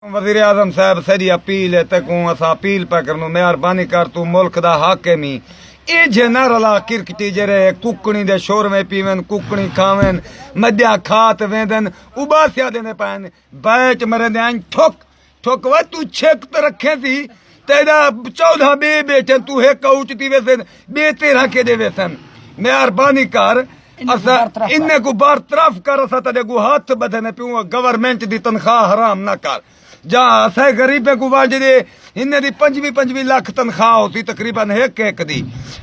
वज़ीर आज़म साहब सॼी अपील है तकूं असां अपील पिया करनू महिरबानी कर तूं मुल्क दा हाकिम ही इजे न रला किरकटी जरे कुकणी दे शोर में पीवन कुकणी खावन मद्या खात वेंदन उबासिया देने पान बैच मरंदे आइन ठोक ठोक वा तू छेक त रखे थी तेरा 14 बे बेचन तू एक उचती वेसन बे 13 के दे वेसन महिरबानी कर असा इन्ने को बरतरफ कर असा तेरे को हाथ बधने पियो गवर्नमेंट दी तनख्वाह हराम ना कर जा असा गरीबे को वाजदे इन्ने दी 25 लाख तनख्वाह होती तकरीबन एक दी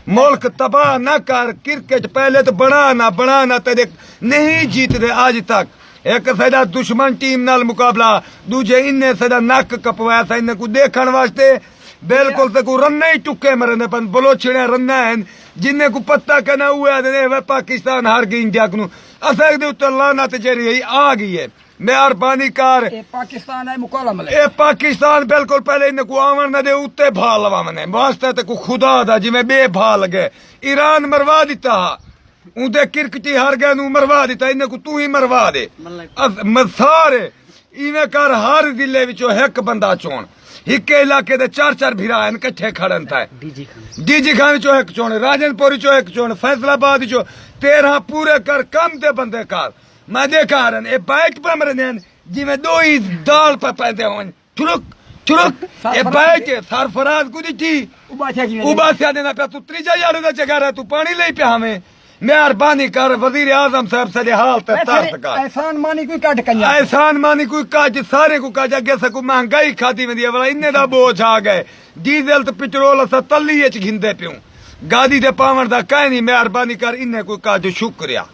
मुल्क तबाह ना कर क्रिकेट पहले तो बना तेरे नहीं जीतदे आज तक एक सदा दुश्मन टीम नाल मुकाबला दूजे इन्ने सदा नक कपवाया सा इन्ने को देखण वास्ते बिल्कुल ते को रन ही चुके मरने पन बलोचिड़े रन्ना हैं जिन्ने को पत्ता कना हुआ वे पाकिस्तान हार गई इंडिया को असा दे उत्ते लानत जरी आ गई है मेहरबानी कर पाकिस्तान है मुकालम ए पाकिस्तान बिल्कुल पहले इन्ने को आवन न दे उत्ते भा लवा मने वास्ते ते को खुदा दा जिवें बे भा लगे ईरान मरवा दिता उन्दे किरकटी हार गए नु मरवा दिता इन्ने को तू ही मरवा दे सारे इवें कर हर जिले विचों एक बंदा चोण हिके इलाके दे 4 भिरा हैं कट्ठे खड़न था डीजी खान विचों एक चोण राजनपुर विचों एक चोण फैसलाबाद विचों 13 पूरे कर कम दे बंदे कर मैं देखा रन ए बाइक पे मरने जिवें दो ही दाल पे पैदे होन चुरुक चुरुक ए बाइक सरफराज को दी उबासिया देना पे तू 3000 दा जगह रहा तू पानी ले पे हमें मेहरबानी कर वजीर आजम साहब सजे हाल ते तरस कर एहसान मानी कोई काट कन्या एहसान मानी कोई काज सारे को काज अगे सकू महंगाई खाती वेंदी वाला इन्ने दा बोझ आ गए डीजल ते पेट्रोल अस तल्ली च घिंदे पियो गादी दे पावण दा काई नहीं मेहरबानी कर इन्ने कोई काज शुक्रिया।